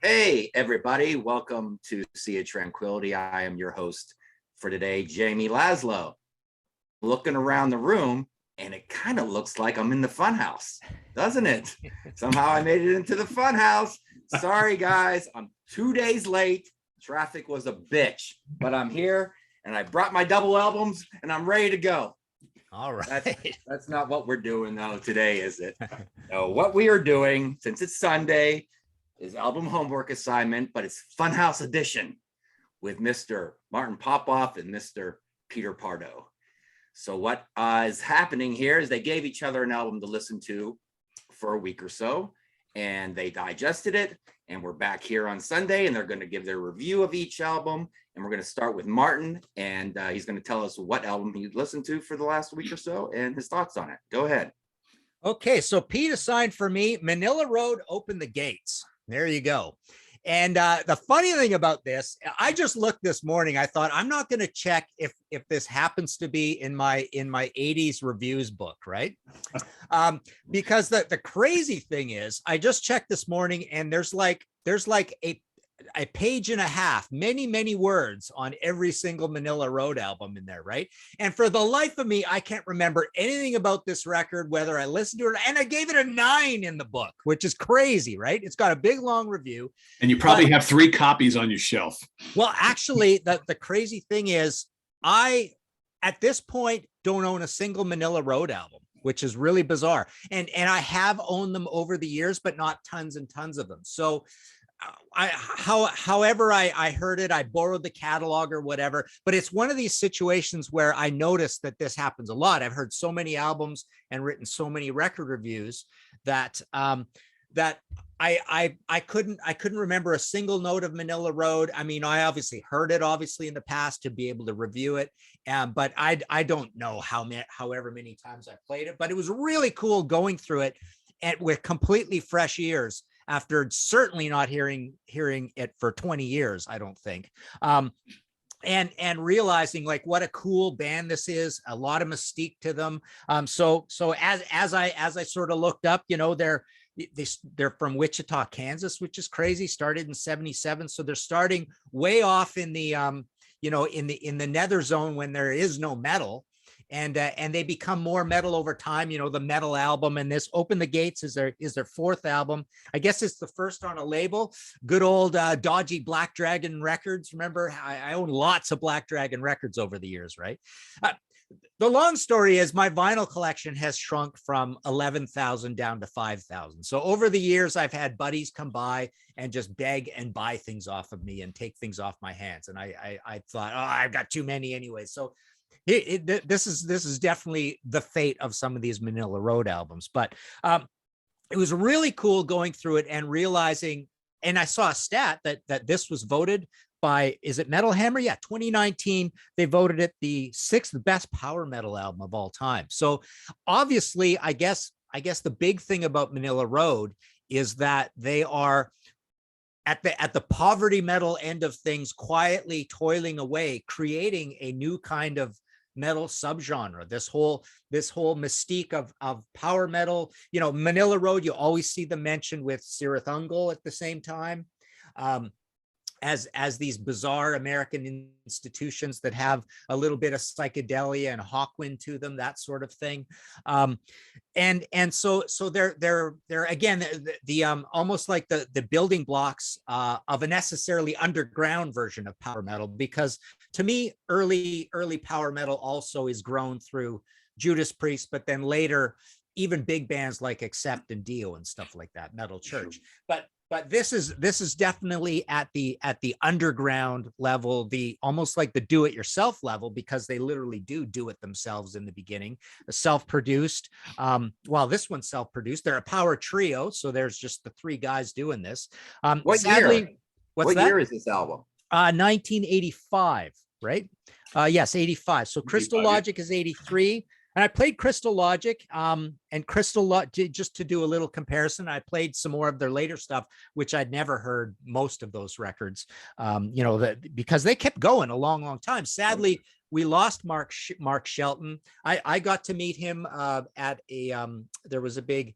Hey, everybody. Welcome to Sea of Tranquility. I am your host for today, Jamie Laszlo. Looking around the room, and it kind of looks like I'm in the funhouse, doesn't it? Somehow I made it into the funhouse. Sorry, guys. I'm 2 days late. Traffic was a bitch, but I'm here, and I brought my double albums, and I'm ready to go. All right. That's not what we're doing, though, today, is it? No, what we are doing, since it's Sunday, is album homework assignment, but it's Funhouse Edition with Mr. Martin Popoff and Mr. Peter Pardo. So what is happening here is they gave each other an album to listen to for a week or so, and they digested it, and we're back here on Sunday, and they're going to give their review of each album, and we're going to start with Martin, and he's going to tell us what album he listened to for the last week or so and his thoughts on it. Go ahead. Okay, so Pete assigned for me Manila Road, Open the Gates. There you go. And the funny thing about this, I just looked this morning. I thought I'm not going to check if this happens to be in my 80s reviews book, right? Because the crazy thing is, I just checked this morning, and there's like a page and a half, many words on every single Manila Road album in there, right? And for the life of me, I can't remember anything about this record, whether I listened to it, and I gave it a 9 in the book, which is crazy, right? It's got a big long review. And you probably have 3 copies on your shelf. Well, actually, the crazy thing is, I, at this point, don't own a single Manila Road album, which is really bizarre. And I have owned them over the years, but not tons and tons of them. So however I heard it, I borrowed the catalog or whatever, but it's one of these situations where I noticed that this happens a lot. I've heard so many albums and written so many record reviews that I couldn't remember a single note of Manila Road. I mean, I obviously heard it in the past to be able to review it, but I don't know however many times I played it. But it was really cool going through it and with completely fresh ears, after certainly not hearing it for 20 years, I don't think. And realizing like what a cool band this is, a lot of mystique to them. So as I sort of looked up, you know, they're from Wichita, Kansas, which is crazy. Started in '77, so they're starting way off in the in the nether zone when there is no metal. And they become more metal over time. You know, the metal album, and this Open the Gates is their 4th album. I guess it's the first on a label. Good old dodgy Black Dragon Records. Remember, I own lots of Black Dragon records over the years, right? The long story is my vinyl collection has shrunk from 11,000 down to 5,000. So over the years, I've had buddies come by and just beg and buy things off of me and take things off my hands. And I thought, oh, I've got too many anyway. So this is definitely the fate of some of these Manila Road albums, but it was really cool going through it and realizing, and I saw a stat that this was voted by, is it Metal Hammer? Yeah, 2019, they voted it the 6th best power metal album of all time. So obviously, I guess the big thing about Manila Road is that they are at the poverty metal end of things, quietly toiling away, creating a new kind of metal subgenre. This whole mystique of power metal. You know, Manila Road, you always see them mentioned with Cirith Ungol at the same time, as these bizarre American institutions that have a little bit of psychedelia and Hawkwind to them, that sort of thing. And so they're again the almost like the building blocks of a necessarily underground version of power metal, because to me early power metal also is grown through Judas Priest, but then later even big bands like Accept and Dio and stuff like that, Metal Church. But this is definitely at the underground level, the almost like the do-it-yourself level, because they literally do it themselves in the beginning. Self-produced. Well, this one's self-produced. They're a power trio, so there's just the 3 guys doing this. What year is this album? 1985, right? Yes, 85. So Crystal Logic is 83. And I played Crystal Logic, and Crystal Logic, just to do a little comparison, I played some more of their later stuff, which I'd never heard most of those records, because they kept going a long time. Sadly, we lost Mark Shelton. I got to meet him at there was a big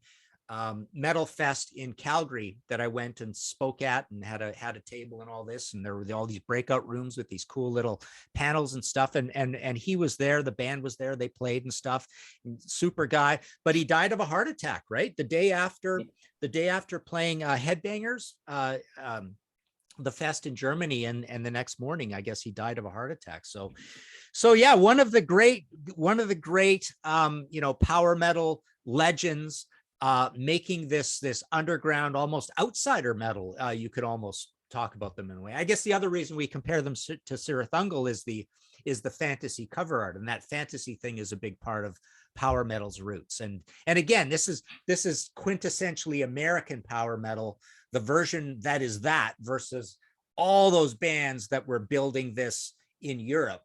metal fest in Calgary that I went and spoke at and had a table and all this. And there were all these breakout rooms with these cool little panels and stuff. And he was there, the band was there, they played and stuff, super guy, but he died of a heart attack, right? The day after playing Headbangers, the fest in Germany, and the next morning, I guess he died of a heart attack. So yeah, one of the great, power metal legends, making this underground, almost outsider metal. You could almost talk about them in a way. I guess the other reason we compare them to Sirathungal is the fantasy cover art, and that fantasy thing is a big part of power metal's roots. And again, this is quintessentially American power metal, the version that is that, versus all those bands that were building this in Europe.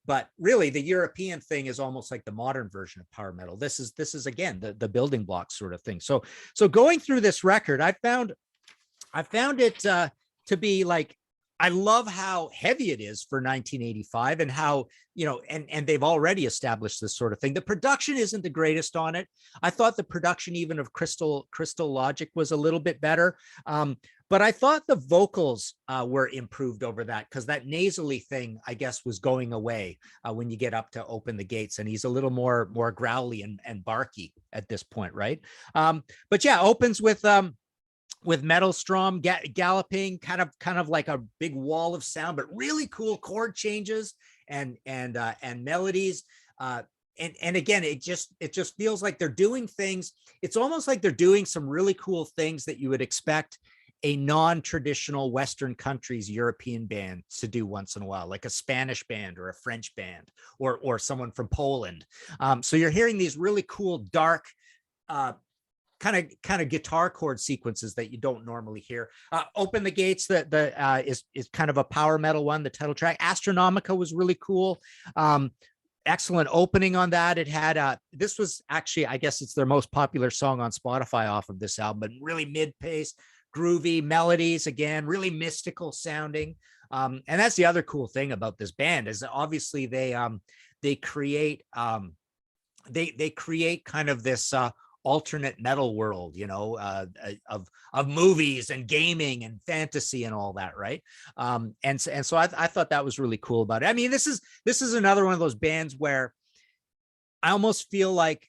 But really, the European thing is almost like the modern version of power metal. This is again the building blocks sort of thing. So going through this record, I found it to be like, I love how heavy it is for 1985, and how, and they've already established this sort of thing. The production isn't the greatest on it. I thought the production even of Crystal Logic was a little bit better. But I thought the vocals were improved over that, because that nasally thing, I guess, was going away when you get up to Open the Gates, and he's a little more growly and barky at this point, right? But yeah, opens with Metal Strom galloping, kind of like a big wall of sound, but really cool chord changes and melodies. And again, it just feels like they're doing things. It's almost like they're doing some really cool things that you would expect a non-traditional Western countries European band to do once in a while, like a Spanish band or a French band or someone from Poland. So you're hearing these really cool, dark, kind of guitar chord sequences that you don't normally hear. Open the Gates, is kind of a power metal one. The title track, Astronomica, was really cool. Excellent opening on that. It had this was actually, I guess it's their most popular song on Spotify off of this album, but really mid-paced, groovy melodies, again, really mystical sounding. And that's the other cool thing about this band, is that obviously they create kind of this alternate metal world, of movies and gaming and fantasy and all that, right? And so I thought that was really cool about it. I mean, this is another one of those bands where I almost feel like,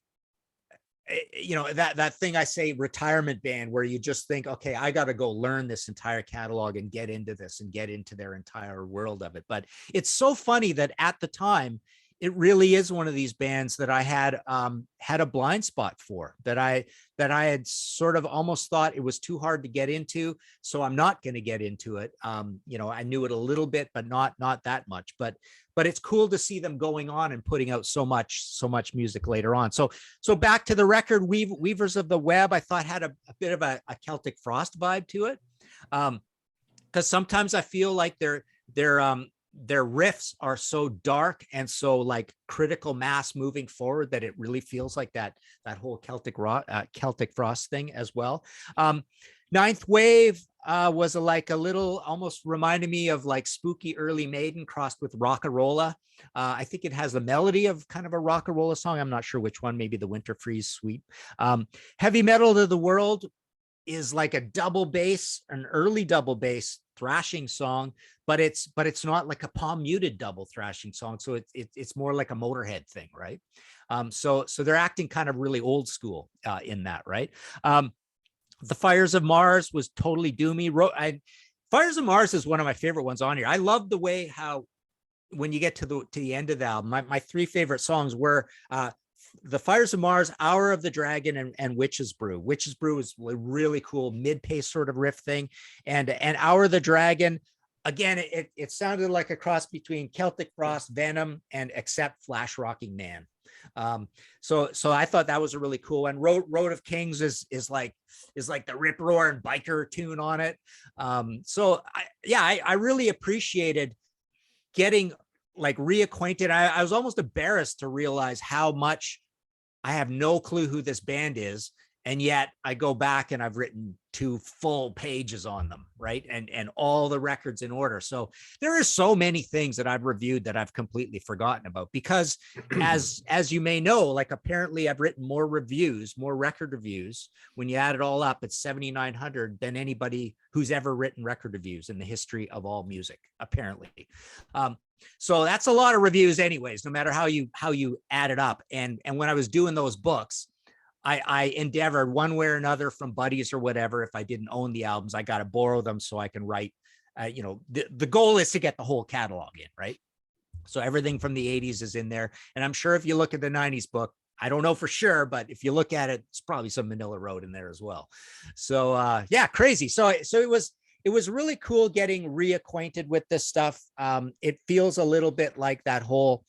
that thing I say, retirement band, where you just think, okay, I got to go learn this entire catalog and get into this and get into their entire world of it. But it's so funny that at the time, it really is one of these bands that I had a blind spot for, that I had sort of almost thought it was too hard to get into, so I'm not going to get into it. I knew it a little bit, but not that much. But it's cool to see them going on and putting out so much music later on. So back to the record, Weavers of the Web, I thought had a bit of a Celtic Frost vibe to it, because sometimes I feel like their riffs are so dark and so like critical mass moving forward that it really feels like that whole Celtic Frost thing as well. Ninth Wave was a little, almost reminded me of like spooky early Maiden crossed with Rockarola. I think it has the melody of kind of a Rockarola song. I'm not sure which one, maybe the Winter Freeze Suite. Heavy Metal to the World is like an early double bass thrashing song, but it's not like a palm muted double thrashing song. So it's more like a Motorhead thing, right? So they're acting kind of really old school in that, right? The Fires of Mars was totally doomy. Fires of Mars is one of my favorite ones on here. I love the way how, when you get to the end of the album, my three favorite songs were The Fires of Mars, Hour of the Dragon, and Witch's Brew. Witch's Brew is a really cool mid-pace sort of riff thing. And Hour of the Dragon, again, it sounded like a cross between Celtic Frost, Venom, and Accept Flash Rocking Man. So I thought that was a really cool one. Road of Kings is like the rip roar and biker tune on it. I really appreciated getting like reacquainted. I was almost embarrassed to realize how much I have no clue who this band is, And yet I go back and I've written 2 full pages on them, right? And all the records in order. So there are so many things that I've reviewed that I've completely forgotten about, because as you may know, like apparently I've written more reviews, more record reviews. When you add it all up, it's 7,900 than anybody who's ever written record reviews in the history of all music, apparently. So that's a lot of reviews anyways, no matter how you add it up. And when I was doing those books, I endeavored one way or another from buddies or whatever. If I didn't own the albums, I got to borrow them so I can write, the goal is to get the whole catalog in, right? So everything from the 80s is in there. And I'm sure if you look at the 90s book, I don't know for sure, but if you look at it, it's probably some Manila Road in there as well. So yeah, crazy. So it was really cool getting reacquainted with this stuff. It feels a little bit like that whole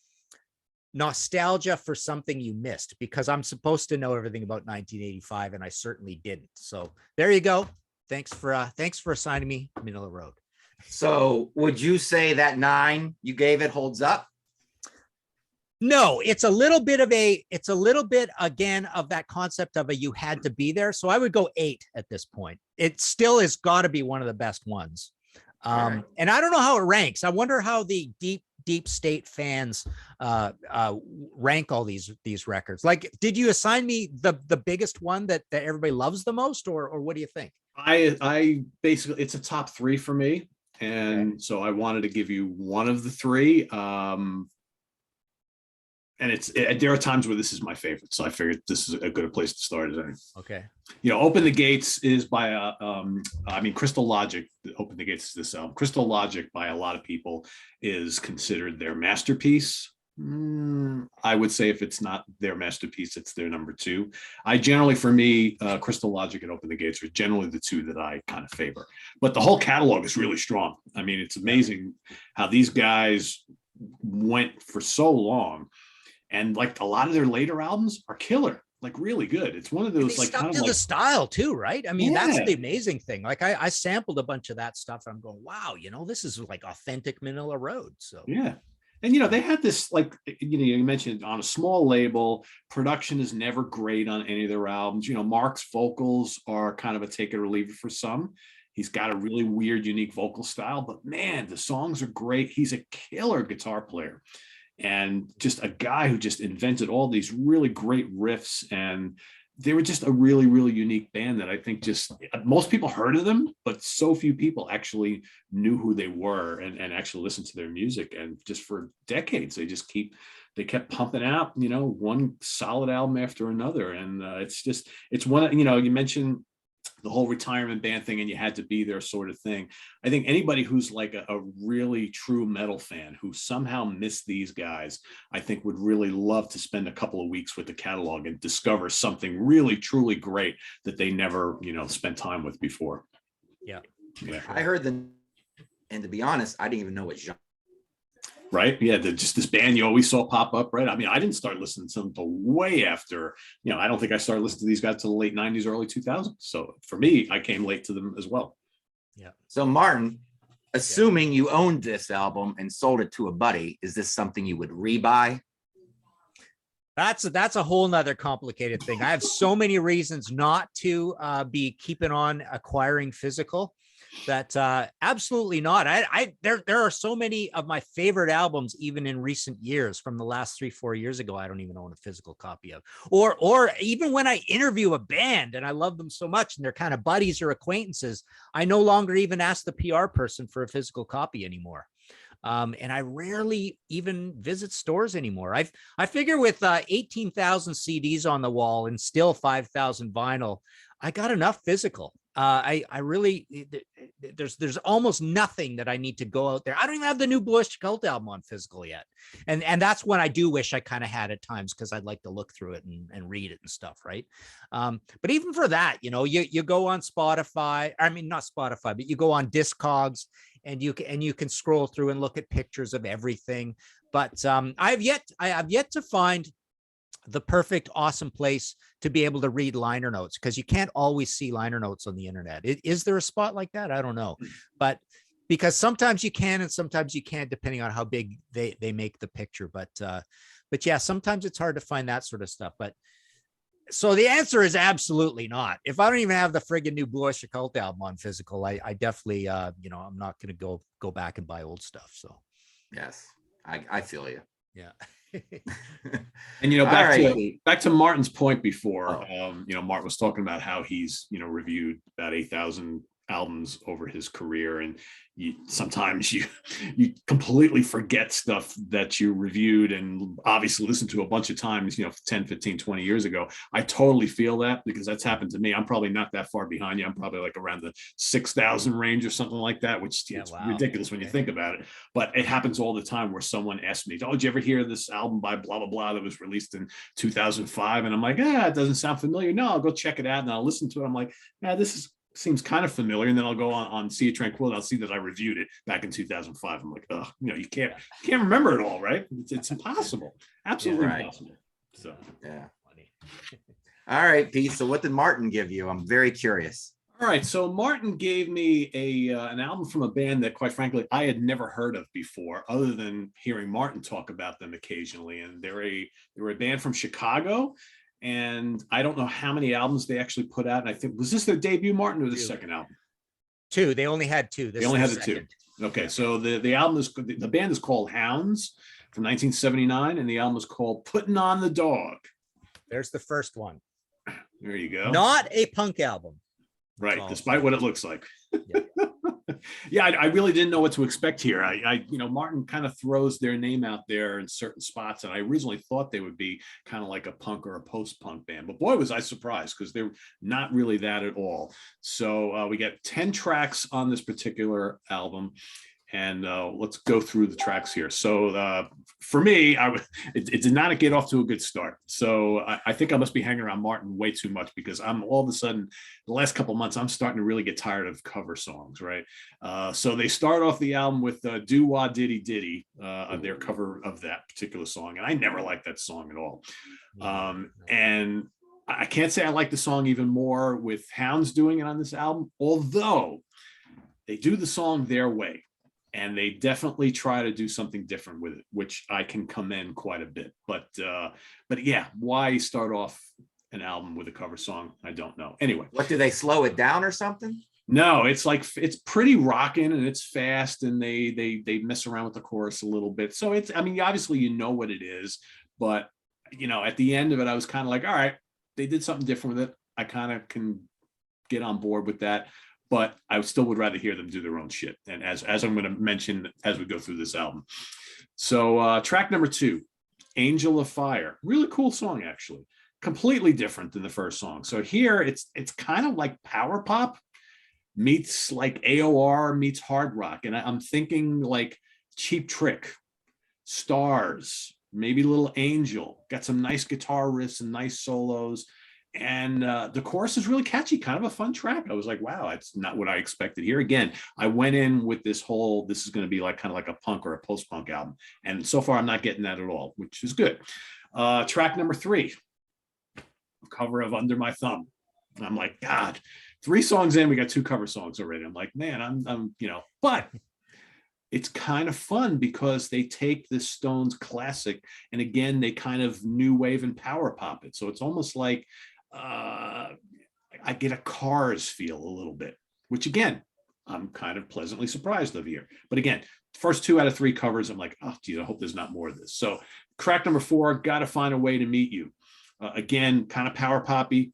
nostalgia for something you missed, because I'm supposed to know everything about 1985 and I certainly didn't. So there you go. Thanks for assigning me Manila Road. So would you say that 9 you gave it holds up? No, it's a little bit again of that concept of you had to be there. So I would go 8 at this point. It still has got to be one of the best ones. Right. And I don't know how it ranks. I wonder how the deep state fans rank all these records. Like, did you assign me the biggest one that everybody loves the most, or what do you think? I basically, it's a top 3 for me. And so I wanted to give you one of the 3. And there are times where this is my favorite. So I figured this is a good place to start. Okay. Open the Gates is by Crystal Logic. Open the Gates is this album. Crystal Logic, by a lot of people, is considered their masterpiece. I would say if it's not their masterpiece, it's their number 2. For me, Crystal Logic and Open the Gates are generally the 2 that I kind of favor. But the whole catalog is really strong. I mean, it's amazing how these guys went for so long. And like a lot of their later albums are killer, like really good. It's one of those like stuck to the style too, right? I mean, that's the amazing thing. Like I sampled a bunch of that stuff. I'm going, wow, this is like authentic Manila Road. So yeah. And they had this, like, you mentioned, on a small label. Production is never great on any of their albums. Mark's vocals are kind of a take it or leave it for some. He's got a really weird, unique vocal style, but man, the songs are great. He's a killer guitar player. And just a guy who just invented all these really great riffs. And they were just a really, really unique band that I think just most people heard of them, but so few people actually knew who they were and actually listened to their music. And just for decades, they kept pumping out, one solid album after another. And it's one, you mentioned the whole retirement band thing and you had to be there sort of thing. I think anybody who's like a really true metal fan who somehow missed these guys, I think would really love to spend a couple of weeks with the catalog and discover something really, truly great that they never, spent time with before. Yeah. I heard them, and to be honest, I didn't even know what genre. Right. Yeah. Just this band you always saw pop up. Right. I mean, I didn't start listening to them until way after, I don't think I started listening to these guys till the late 90s, early 2000s. So for me, I came late to them as well. Yeah. So Martin, assuming you owned this album and sold it to a buddy, is this something you would rebuy? That's a whole nother complicated thing. I have so many reasons not to be keeping on acquiring physical. That absolutely not. There are so many of my favorite albums, even in recent years, from the last 3-4 years ago, I don't even own a physical copy of. Or even when I interview a band and I love them so much and they're kind of buddies or acquaintances, I no longer even ask the PR person for a physical copy anymore. And I rarely even visit stores anymore. I figure with 18,000 CDs on the wall and still 5,000 vinyl, I got enough physical. I really, there's almost nothing that I need to go out there. I don't even have the new Bush Cult album on physical yet. And that's when I do wish I kind of had at times, because I'd like to look through it and read it and stuff. Right. But even for that, you go on Spotify, I mean, not Spotify, but you go on Discogs and you can scroll through and look at pictures of everything. But I have yet to find the perfect, awesome place to be able to read liner notes, because you can't always see liner notes on the internet. Is there a spot like that? I don't know, but because sometimes you can and sometimes you can't, depending on how big they make the picture. But yeah, sometimes it's hard to find that sort of stuff. But So the answer is absolutely not. If I don't even have the friggin' new Blue Oyster Cult album on physical, I definitely, you know, I'm not going to go back and buy old stuff. So Yes, I feel you. yeah. And All right. back to Martin's point before, Oh. you know, Martin was talking about how he's, you know, reviewed about 8,000 albums over his career, and sometimes you completely forget stuff that you reviewed and obviously listened to a bunch of times, you know, 10, 15, 20 years ago. I totally feel that, because that's happened to me. I'm probably not that far behind you. I'm probably like around the 6,000 range or something like that, which is ridiculous when you think about it. But it happens all the time where someone asks me, oh, did you ever hear this album by blah, blah, blah that was released in 2005? And I'm like, it doesn't sound familiar. No, I'll go check it out and I'll listen to it. I'm like, seems kind of familiar. And then I'll go on Sea of Tranquility. I'll see that I reviewed it back in 2005. I'm like, oh, you know, you can't remember it all, right? It's impossible. Absolutely impossible. So yeah. All right, Pete. So what did Martin give you? I'm very curious. All right. So Martin gave me an album from a band that, quite frankly, I had never heard of before, other than hearing Martin talk about them occasionally. And they were a band from Chicago. And I don't know how many albums they actually put out. And I think, was this their debut, Martin, or the second album? 2. They only had 2. They only had the 2. Okay. So the album the band is called Hounds from 1979. And the album is called Putting on the Dog. There's the first one. There you go. Not a punk album. Right. Despite what it looks like. Yeah. Yeah, I really didn't know what to expect here. You know, Martin kind of throws their name out there in certain spots, and I originally thought they would be kind of like a punk or a post-punk band, but boy, was I surprised, because they're not really that at all. So we got 10 tracks on this particular album, and let's go through the tracks here. So for me, it did not get off to a good start. So I think I must be hanging around Martin way too much, because I'm all of a sudden, the last couple of months, I'm starting to really get tired of cover songs, right? So they start off the album with Do Wah Diddy Diddy, their cover of that particular song. And I never liked that song at all. And I can't say I like the song even more with Hounds doing it on this album, although they do the song their way. And they definitely try to do something different with it, which I can commend quite a bit. But yeah, why start off an album with a cover song? I don't know. Anyway, what, do they slow it down or something? No, it's pretty rocking, and it's fast, and they mess around with the chorus a little bit. So it's, I mean, obviously you know what it is, but you know, at the end of it, I was kind of like, all right, they did something different with it. I kind of can get on board with that. But I still would rather hear them do their own shit. And as I'm going to mention as we go through this album. So track number 2, Angel of Fire. Really cool song, actually. Completely different than the first song. So here it's kind of like power pop meets like AOR meets hard rock. And I'm thinking like Cheap Trick, Stars, maybe Little Angel. Got some nice guitar riffs and nice solos. And the chorus is really catchy, kind of a fun track. I was like, wow, that's not what I expected here. Again, I went in with this is going to be like kind of like a punk or a post-punk album. And so far, I'm not getting that at all, which is good. Track number 3, cover of Under My Thumb. And I'm like, God, 3 songs in, we got 2 cover songs already. I'm like, man, I'm you know, but it's kind of fun because they take this Stones classic and again, they kind of new wave and power pop it. So it's almost like, I get a Cars feel a little bit, which again, I'm kind of pleasantly surprised of here. But again, first 2 out of 3 covers, I'm like, oh, geez, I hope there's not more of this. So track number 4, Gotta Find a Way to Meet You. Again, kind of power poppy,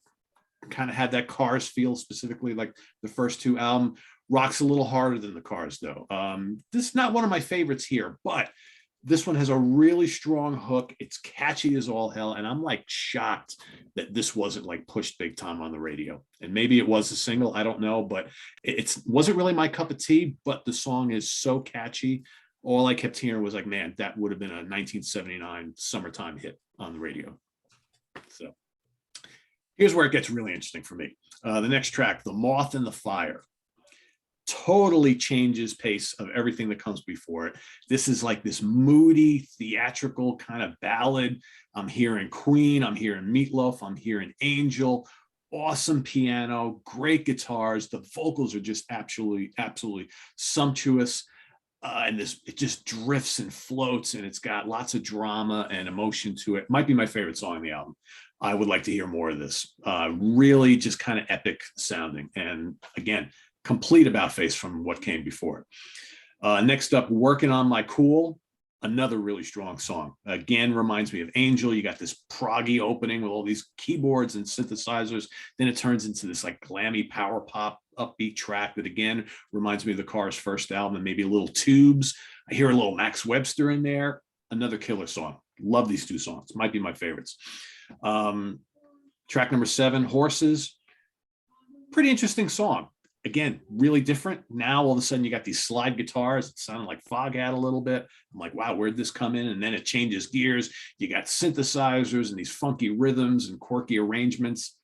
kind of had that Cars feel, specifically like the first 2 album. Rocks a little harder than the Cars, though. This is not one of my favorites here, but this one has a really strong hook. It's catchy as all hell. And I'm like shocked that this wasn't like pushed big time on the radio. And maybe it was a single, I don't know, but it wasn't really my cup of tea, but the song is so catchy. All I kept hearing was like, man, that would have been a 1979 summertime hit on the radio. So here's where it gets really interesting for me. The next track, The Moth and the Fire. Totally changes pace of everything that comes before it. This is like this moody, theatrical kind of ballad. I'm hearing Queen, I'm hearing Meatloaf, I'm hearing Angel, awesome piano, great guitars. The vocals are just absolutely sumptuous. and it just drifts and floats, and it's got lots of drama and emotion to it. Might be my favorite song on the album. I would like to hear more of this. Really just kind of epic sounding. And again, complete about face from what came before it. Next up, Working on My Cool. Another really strong song. Again, reminds me of Angel. You got this proggy opening with all these keyboards and synthesizers. Then it turns into this like glammy power pop upbeat track that again reminds me of the Cars' first album, and maybe a little Tubes. I hear a little Max Webster in there. Another killer song. Love these two songs. Might be my favorites. Track number 7, Horses. Pretty interesting song. Again, really different. Now all of a sudden you got these slide guitars. It sounded like Foghat a little bit. I'm like, wow, where'd this come in? And then it changes gears. You got synthesizers and these funky rhythms and quirky arrangements.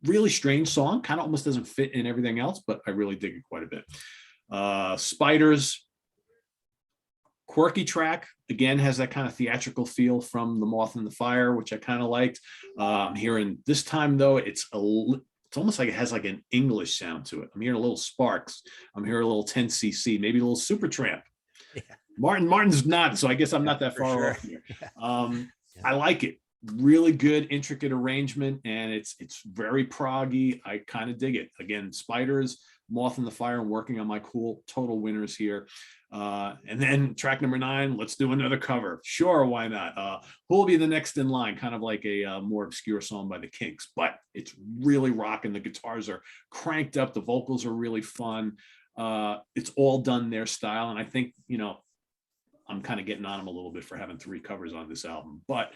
Really strange song. Kind of almost doesn't fit in everything else, but I really dig it quite a bit. Spiders. Quirky track. Again, has that kind of theatrical feel from The Moth and the Fire, which I kind of liked. I'm hearing this time though, it's almost like it has like an English sound to it. I'm hearing a little Sparks. I'm hearing a little 10cc, maybe a little Supertramp. Yeah. Martin's not, so I guess I'm not that far off here. I like it. Really good, intricate arrangement, and it's very proggy. I kind of dig it. Again, Spiders, Moth and the Fire, and Working on My Cool, total winners here. And then track number 9, let's do another cover. Sure, why not? Who'll Be the Next in Line? Kind of like a more obscure song by the Kinks, but it's really rocking. The guitars are cranked up. The vocals are really fun. It's all done their style, and I think, I'm kind of getting on them a little bit for having 3 covers on this album, but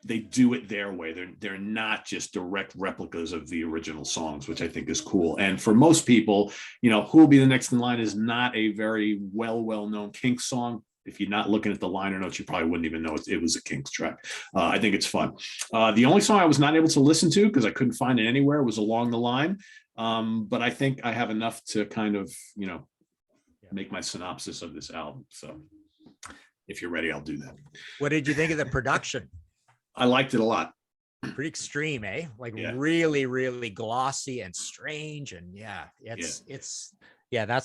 they do it their way. They're not just direct replicas of the original songs, which I think is cool. And for most people, Who'll Be the Next in Line is not a very well-known Kinks song. If you're not looking at the liner notes, you probably wouldn't even know it was a Kinks track. I think it's fun. The only song I was not able to listen to because I couldn't find it anywhere was Along the Line. But I think I have enough to kind of, make my synopsis of this album. So if you're ready, I'll do that. What did you think of the production? I liked it a lot. Pretty extreme, eh? Like really, really glossy and strange. And that's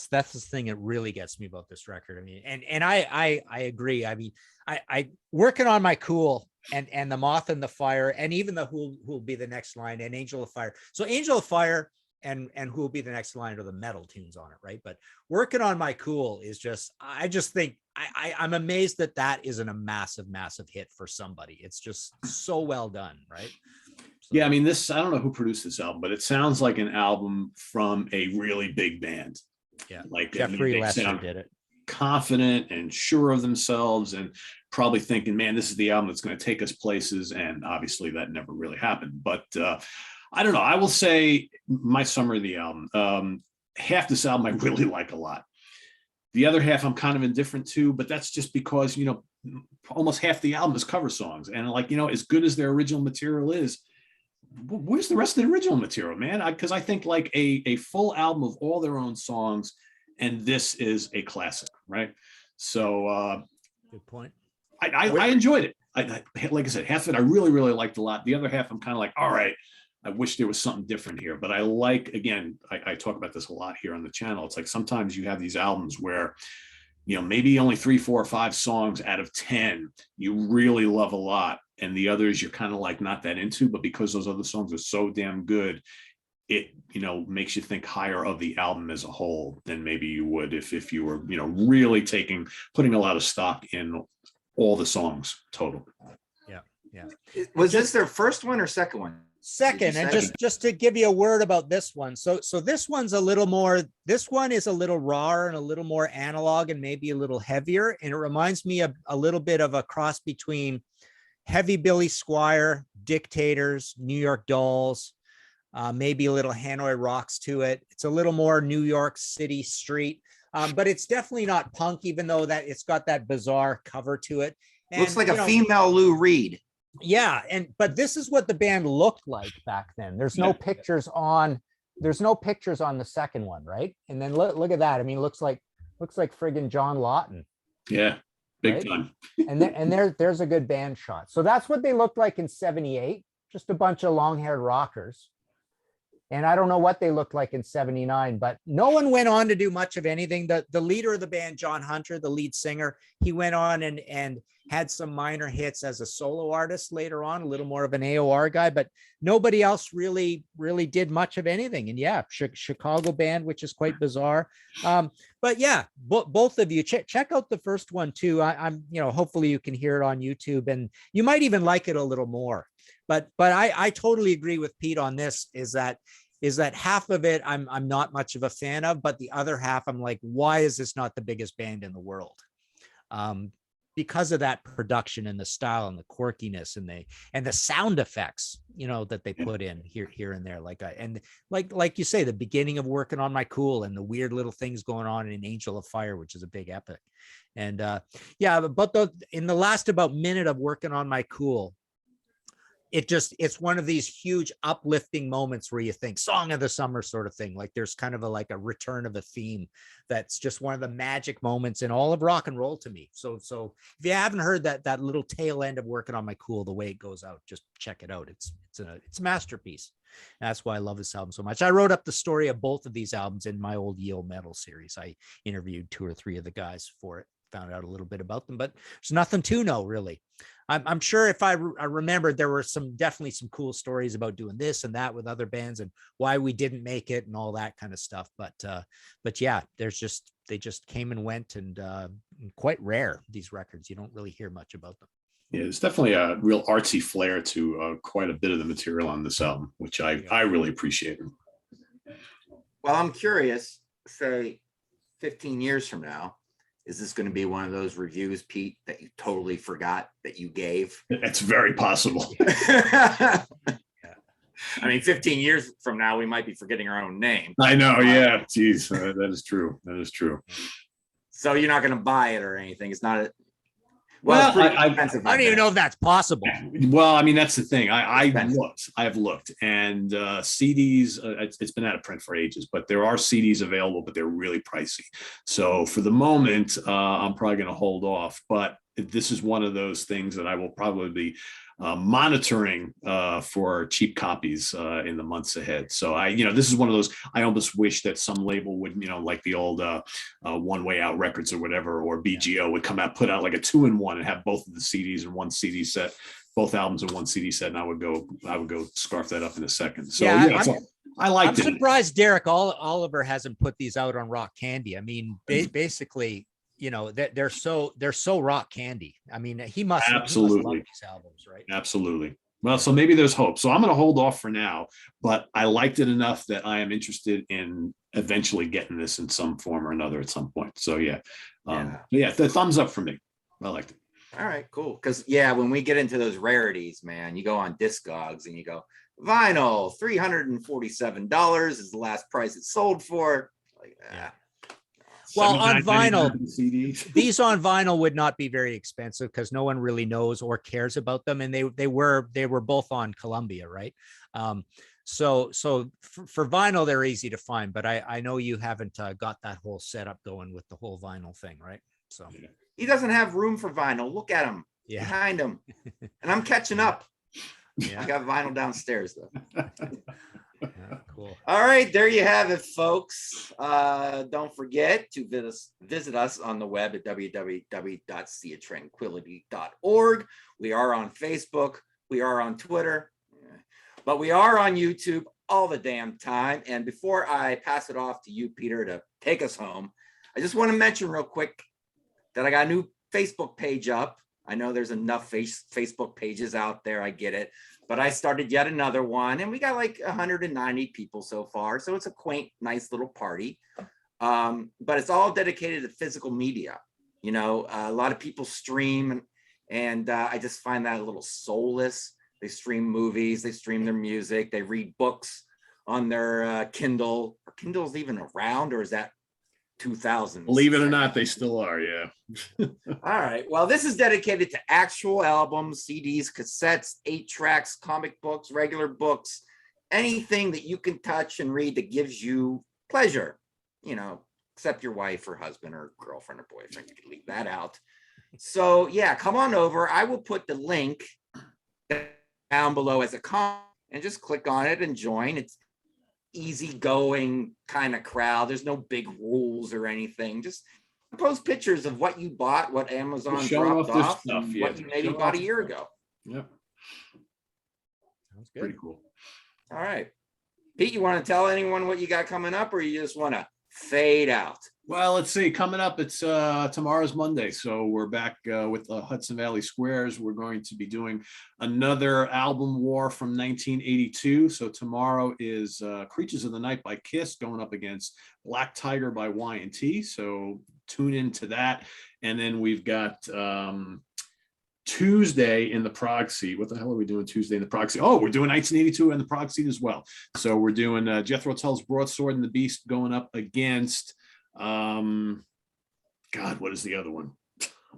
the thing that really gets me about this record. I mean, and I agree. I mean, I Working on My Cool and The Moth and the Fire, and even the Who'll Be the Next Line and Angel of Fire. So Angel of Fire and Who'll Be the Next Line are the metal tunes on it, right? But Working on My Cool is I just think I'm amazed that isn't a massive hit for somebody. It's just so well done, right? So, yeah, I mean, I don't know who produced this album, but it sounds like an album from a really big band. Yeah, like Jeffrey Lester did it. Confident and sure of themselves, and probably thinking, man, this is the album that's going to take us places. And obviously that never really happened. But I don't know. I will say my summary of the album, half this album I really like a lot. The other half I'm kind of indifferent to, but that's just because, almost half the album is cover songs. And as good as their original material is, where's the rest of the original material, man? Because I think like a full album of all their own songs, and this is a classic, right? So good point. I enjoyed it. Like I said, half of it I really, really liked a lot. The other half I'm kind of like, all right, I wish there was something different here. But I like, again, I talk about this a lot here on the channel. It's like sometimes you have these albums where, maybe only 3, 4, or 5 songs out of 10 you really love a lot. And the others you're kind of like not that into, but because those other songs are so damn good, it, makes you think higher of the album as a whole than maybe you would if you were, really putting a lot of stock in all the songs total. Yeah. Was this their first one or second one? Second, and just to give you a word about this one. So this one's a little more, this one is a little rawer and a little more analog and maybe a little heavier. And it reminds me of a little bit of a cross between Heavy Billy Squire, Dictators, New York Dolls, maybe a little Hanoi Rocks to it. It's a little more New York City street, but it's definitely not punk, even though that it's got that bizarre cover to it. And, looks like a female Lou Reed. Yeah, but this is what the band looked like back then. There's no pictures on the second one, right? And then look at that. I mean, looks like friggin' John Lawton. Yeah, big right? time. and there's a good band shot. So that's what they looked like in '78. Just a bunch of long-haired rockers. And I don't know what they looked like in 79, but no one went on to do much of anything. The leader of the band, John Hunter, the lead singer, he went on and had some minor hits as a solo artist later on, a little more of an AOR guy, but nobody else really did much of anything. And yeah, Chicago band, which is quite bizarre. But yeah, both of you check out the first one too. I'm, hopefully you can hear it on YouTube, and you might even like it a little more. But I totally agree with Pete on this, is that half of it I'm not much of a fan of, but the other half I'm like, why is this not the biggest band in the world? Because of that production and the style and the quirkiness and the sound effects, that they put in here and there. Like you say, the beginning of Working on My Cool and the weird little things going on in Angel of Fire, which is a big epic. And but in the last about minute of Working on My Cool, it's one of these huge uplifting moments where you think song of the summer sort of thing. Like there's kind of a return of a theme that's just one of the magic moments in all of rock and roll to me. So if you haven't heard that little tail end of Working on My Cool, the way it goes out, just check it out. It's a masterpiece. And that's why I love this album so much. I wrote up the story of both of these albums in my old Yale Metal series. I interviewed 2 or 3 of the guys for it, found out a little bit about them, but there's nothing to know really. I'm sure if I remembered, there were definitely some cool stories about doing this and that with other bands and why we didn't make it and all that kind of stuff. But yeah, they just came and went, and quite rare, these records. You don't really hear much about them. Yeah, there's definitely a real artsy flair to quite a bit of the material on this album, which I really appreciate. Well, I'm curious, say 15 years from now, is this going to be one of those reviews, Pete, that you totally forgot that you gave? It's very possible. I mean, 15 years from now, we might be forgetting our own name. I know. Yeah. Geez, that is true. That is true. So you're not going to buy it or anything. It's not Well, I don't even know if that's possible. Well, I mean, that's the thing. I have looked, and CDs. It's been out of print for ages, but there are CDs available, but they're really pricey. So for the moment, I'm probably going to hold off. But this is one of those things that I will probably be monitoring for cheap copies in the months ahead. So this is one of those, I almost wish that some label would, like the old One Way Out Records or whatever, or BGO would come out, put out like a 2-in-1 and have both of the CDs in one CD set, both albums in one CD set. And I would go scarf that up in a second. So I liked it. I'm surprised Derek Oliver hasn't put these out on Rock Candy. I mean, basically, they're so rock candy. I mean, he must love these albums, right? Absolutely. Well, so maybe there's hope. So I'm going to hold off for now, but I liked it enough that I am interested in eventually getting this in some form or another at some point. So yeah, the thumbs up for me. I liked it. All right, cool. Because when we get into those rarities, man, you go on Discogs and you go, vinyl, $347 is the last price it sold for. Well, on vinyl, these on vinyl would not be very expensive because no one really knows or cares about them, and they were both on Columbia, right? So for vinyl, they're easy to find, but I know you haven't got that whole setup going with the whole vinyl thing, right? So he doesn't have room for vinyl. Look at him behind him, and I'm catching up. I got vinyl downstairs though. Cool. All right, there you have it, folks. Don't forget to visit us on the web at www.seaoftranquility.org. We are on Facebook. We are on Twitter. But we are on YouTube all the damn time. And before I pass it off to you, Peter, to take us home, I just want to mention real quick that I got a new Facebook page up. I know there's enough Facebook pages out there. I get it. But I started yet another one, and we got like 190 people so far. So it's a quaint, nice little party. But it's all dedicated to physical media. A lot of people stream, and I just find that a little soulless. They stream movies, they stream their music, they read books on their Kindle. Are Kindles even around, or is that 2000s? Believe it or not, they still are. Yeah. All right. Well, this is dedicated to actual albums, CDs, cassettes, 8-tracks, comic books, regular books, anything that you can touch and read that gives you pleasure, except your wife or husband or girlfriend or boyfriend. You can leave that out. So come on over. I will put the link down below as a comment and just click on it and join. easygoing kind of crowd. There's no big rules or anything. Just post pictures of what you bought, what Amazon Showing dropped off their off, stuff, and yeah. what you maybe Showing bought a off year stuff. ago. Yep. Sounds good. Pretty cool. All right. Pete, you want to tell anyone what you got coming up, or you just want to fade out? Well, let's see. Coming up, it's tomorrow's Monday, so we're back with the Hudson Valley Squares. We're going to be doing another album war from 1982. So tomorrow is Creatures of the Night by Kiss going up against Black Tiger by Y&T. So tune into that. And then we've got Tuesday in the prog seat. What the hell are we doing Tuesday in the prog seat? Oh, we're doing 1982 in the prog seat as well. So we're doing Jethro Tull's Broadsword and the Beast going up against God, what is the other one?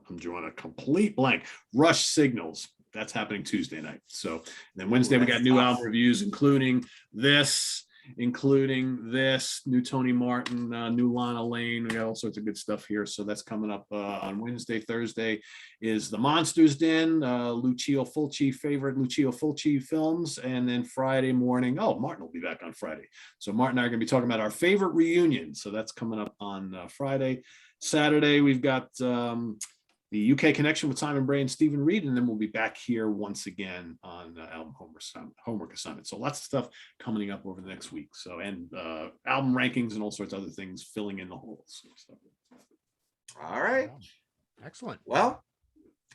I'm drawing a complete blank. Rush Signals. That's happening Tuesday night. So then Wednesday we got new album reviews, including this, new Tony Martin, new Lana Lane. We got all sorts of good stuff here. So that's coming up on Wednesday. Thursday is the Monsters Den, Lucio Fulci, favorite Lucio Fulci films. And then Friday morning, Martin will be back on Friday. So Martin and I are going to be talking about our favorite reunion. So that's coming up on Friday. Saturday, we've got the UK Connection with Simon Bray and Stephen Reed, and then we'll be back here once again on album homework assignment. So lots of stuff coming up over the next week. So, and album rankings and all sorts of other things filling in the holes. So. All right. Wow. Excellent. Well,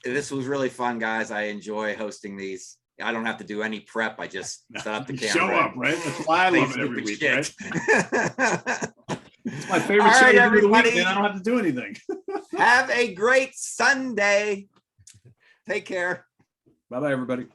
this was really fun, guys. I enjoy hosting these. I don't have to do any prep. I just set up the camera. Show up, right? That's why I Say love it every stupid week, shit. right? It's my favorite All show right, to do the week, everybody. and I don't have to do anything. Have a great Sunday. Take care. Bye-bye, everybody.